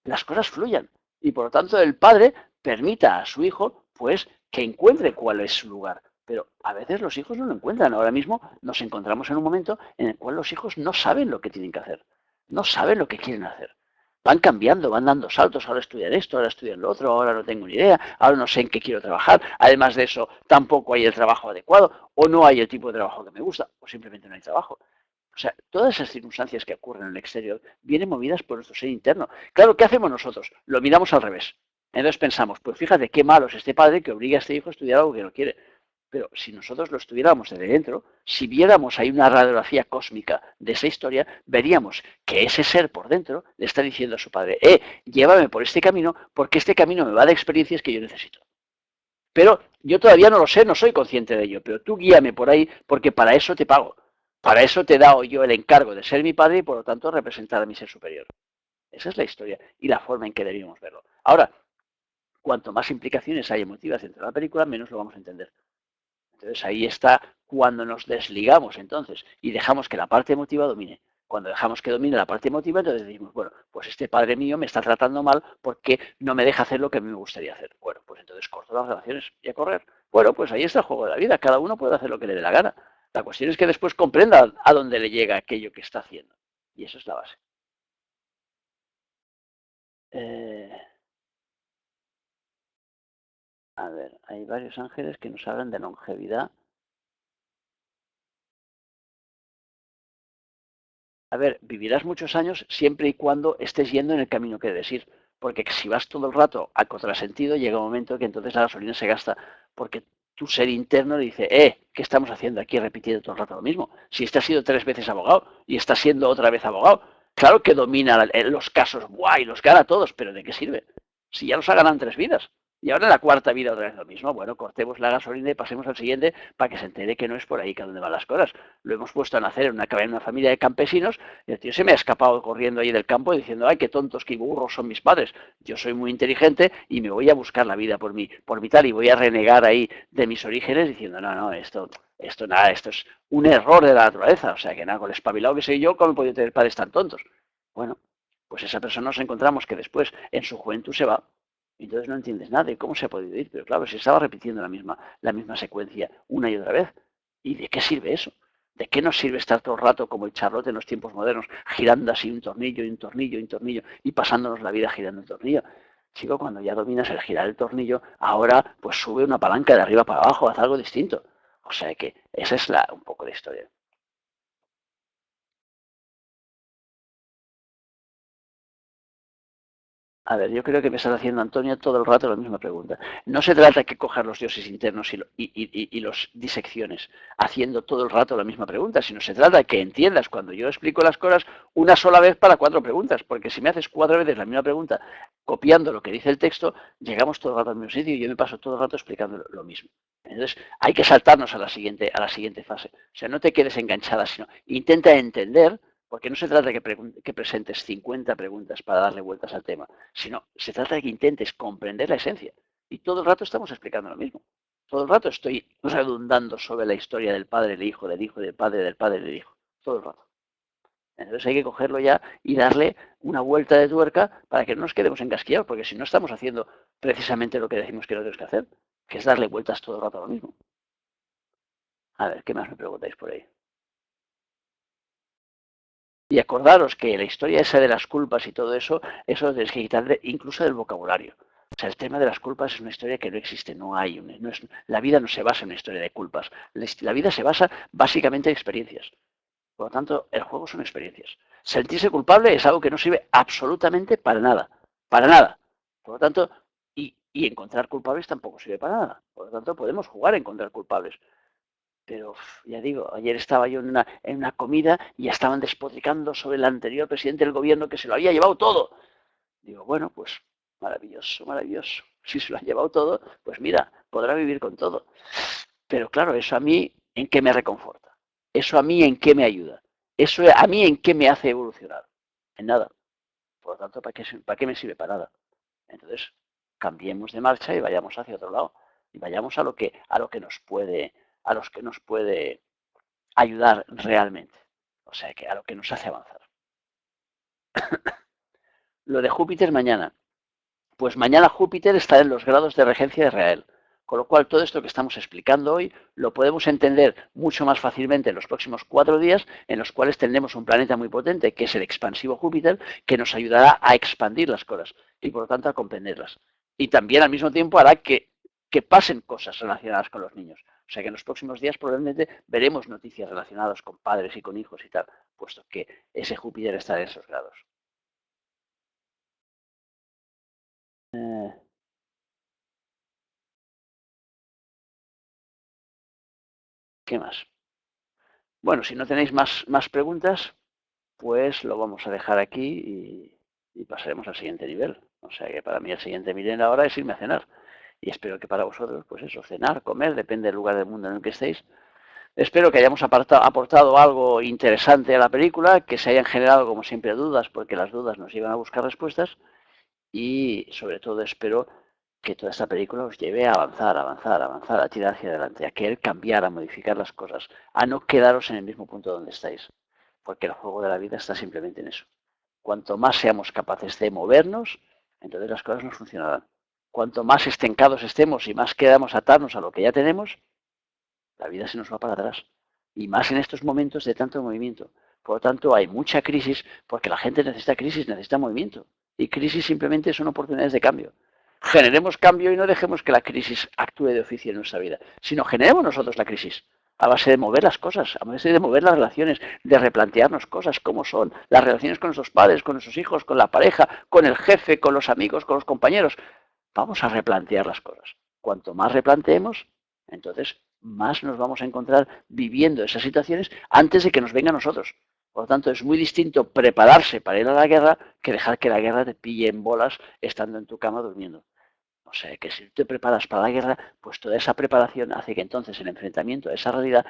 las cosas fluyan. Y por lo tanto, el padre permita a su hijo, pues, que encuentre cuál es su lugar. Pero a veces los hijos no lo encuentran. Ahora mismo nos encontramos en un momento en el cual los hijos no saben lo que tienen que hacer. No saben lo que quieren hacer. Van cambiando, van dando saltos. Ahora estudian esto, ahora estudian lo otro, ahora no tengo ni idea, ahora no sé en qué quiero trabajar. Además de eso, tampoco hay el trabajo adecuado, o no hay el tipo de trabajo que me gusta, o simplemente no hay trabajo. O sea, todas esas circunstancias que ocurren en el exterior vienen movidas por nuestro ser interno. Claro, ¿qué hacemos nosotros? Lo miramos al revés. Entonces pensamos, pues fíjate qué malo es este padre que obliga a este hijo a estudiar algo que no quiere. Pero si nosotros lo estuviéramos desde dentro, si viéramos ahí una radiografía cósmica de esa historia, veríamos que ese ser por dentro le está diciendo a su padre, llévame por este camino porque este camino me va a dar experiencias que yo necesito. Pero yo todavía no lo sé, no soy consciente de ello, pero tú guíame por ahí porque para eso te pago. Para eso te he dado yo el encargo de ser mi padre y por lo tanto representar a mi ser superior. Esa es la historia y la forma en que debemos verlo. Ahora, cuanto más implicaciones hay emotivas dentro de la película, menos lo vamos a entender. Entonces ahí está cuando nos desligamos entonces y dejamos que la parte emotiva domine. Cuando dejamos que domine la parte emotiva, entonces decimos, bueno, pues este padre mío me está tratando mal porque no me deja hacer lo que a mí me gustaría hacer. Bueno, pues entonces corto las relaciones y a correr. Bueno, pues ahí está el juego de la vida. Cada uno puede hacer lo que le dé la gana. La cuestión es que después comprenda a dónde le llega aquello que está haciendo. Y eso es la base. Eh, a ver, hay varios ángeles que nos hablan de longevidad. A ver, vivirás muchos años siempre y cuando estés yendo en el camino que debes ir. Porque si vas todo el rato a contrasentido, llega un momento que entonces la gasolina se gasta. Porque tu ser interno le dice, ¿qué estamos haciendo aquí repitiendo todo el rato lo mismo? Si este ha sido 3 veces abogado y está siendo otra vez abogado. Claro que domina los casos, guay, los gana todos, pero ¿de qué sirve? Si ya los ha ganado en 3 vidas. Y ahora en la cuarta vida otra vez lo mismo. Bueno, cortemos la gasolina y pasemos al siguiente para que se entere que no es por ahí que a donde van las cosas. Lo hemos puesto a nacer en una familia de campesinos y el tío se me ha escapado corriendo ahí del campo diciendo, ay, qué tontos, qué burros son mis padres. Yo soy muy inteligente y me voy a buscar la vida por mi tal y voy a renegar ahí de mis orígenes diciendo, no, no, esto nada, esto es un error de la naturaleza. O sea, que nada, con el espabilado que soy yo, ¿cómo he podido tener padres tan tontos? Bueno, pues esa persona nos encontramos que después en su juventud se va y entonces no entiendes nada de cómo se ha podido ir. Pero claro, se estaba repitiendo la misma secuencia una y otra vez. ¿Y de qué sirve eso? ¿De qué nos sirve estar todo el rato como el charlotte en los tiempos modernos, girando así un tornillo y un tornillo y un tornillo y pasándonos la vida girando un tornillo? Chico, cuando ya dominas el girar el tornillo, ahora pues sube una palanca de arriba para abajo, haz algo distinto. O sea que esa es un poco la historia. A ver, yo creo que me estás haciendo, Antonio, todo el rato la misma pregunta. No se trata de que cojas los dioses internos y los disecciones haciendo todo el rato la misma pregunta, sino se trata de que entiendas cuando yo explico las cosas una sola vez para 4 preguntas, porque si me haces 4 veces la misma pregunta copiando lo que dice el texto, llegamos todo el rato al mismo sitio y yo me paso todo el rato explicando lo mismo. Entonces, hay que saltarnos a la siguiente fase. O sea, no te quedes enganchada, sino intenta entender, porque no se trata de que presentes 50 preguntas para darle vueltas al tema, sino se trata de que intentes comprender la esencia. Y todo el rato estamos explicando lo mismo. Todo el rato estoy redundando sobre la historia del padre, del hijo, del hijo, del padre, del padre, del hijo. Todo el rato. Entonces hay que cogerlo ya y darle una vuelta de tuerca para que no nos quedemos encasquillados, porque si no estamos haciendo precisamente lo que decimos que no tenemos que hacer, que es darle vueltas todo el rato a lo mismo. A ver, ¿qué más me preguntáis por ahí? Y acordaros que la historia esa de las culpas y todo eso lo tenéis que quitar incluso del vocabulario. O sea, el tema de las culpas es una historia que no existe, no hay. La vida no se basa en una historia de culpas. La vida se basa básicamente en experiencias. Por lo tanto, el juego son experiencias. Sentirse culpable es algo que no sirve absolutamente para nada. Para nada. Por lo tanto, y encontrar culpables tampoco sirve para nada. Por lo tanto, podemos jugar a encontrar culpables. Pero ya digo, ayer estaba yo en una comida y ya estaban despotricando sobre el anterior presidente del gobierno que se lo había llevado todo. Digo, bueno, pues maravilloso, maravilloso. Si se lo ha llevado todo, pues mira, podrá vivir con todo. Pero claro, eso a mí, ¿en qué me reconforta? Eso a mí, ¿en qué me ayuda? Eso a mí, ¿en qué me hace evolucionar? En nada. Por lo tanto, ¿para qué me sirve? Para nada. Entonces, cambiemos de marcha y vayamos hacia otro lado. Y vayamos a lo que nos puede ayudar realmente. O sea, que a lo que nos hace avanzar. Lo de Júpiter mañana. Pues mañana Júpiter está en los grados de regencia de Israel. Con lo cual, todo esto que estamos explicando hoy lo podemos entender mucho más fácilmente en los próximos 4 días, en los cuales tendremos un planeta muy potente, que es el expansivo Júpiter, que nos ayudará a expandir las cosas y, por lo tanto, a comprenderlas. Y también, al mismo tiempo, hará que pasen cosas relacionadas con los niños. O sea que en los próximos días probablemente veremos noticias relacionadas con padres y con hijos y tal, puesto que ese Júpiter está en esos grados. Eh, ¿Qué más? Bueno, si no tenéis más preguntas, pues lo vamos a dejar aquí y pasaremos al siguiente nivel. O sea que para mí el siguiente nivel ahora es irme a cenar. y espero que para vosotros, pues eso, cenar, comer, depende del lugar del mundo en el que estéis. Espero que hayamos aportado algo interesante a la película, que se hayan generado, como siempre, dudas, porque las dudas nos llevan a buscar respuestas, y sobre todo espero que toda esta película os lleve a avanzar, avanzar, avanzar, a tirar hacia adelante, a querer cambiar, a modificar las cosas, a no quedaros en el mismo punto donde estáis, porque el juego de la vida está simplemente en eso. Cuanto más seamos capaces de movernos, entonces las cosas nos funcionarán. Cuanto más estancados estemos y más quedamos atarnos a lo que ya tenemos, la vida se nos va para atrás. Y más en estos momentos de tanto movimiento. Por lo tanto, hay mucha crisis porque la gente necesita crisis, necesita movimiento. Y crisis simplemente son oportunidades de cambio. Generemos cambio y no dejemos que la crisis actúe de oficio en nuestra vida, sino generemos nosotros la crisis a base de mover las cosas, a base de mover las relaciones, de replantearnos cosas, cómo son, las relaciones con nuestros padres, con nuestros hijos, con la pareja, con el jefe, con los amigos, con los compañeros. Vamos a replantear las cosas. Cuanto más replanteemos, entonces más nos vamos a encontrar viviendo esas situaciones antes de que nos venga a nosotros. Por lo tanto, es muy distinto prepararse para ir a la guerra que dejar que la guerra te pille en bolas estando en tu cama durmiendo. O sea, que si te preparas para la guerra, pues toda esa preparación hace que entonces el enfrentamiento a esa realidad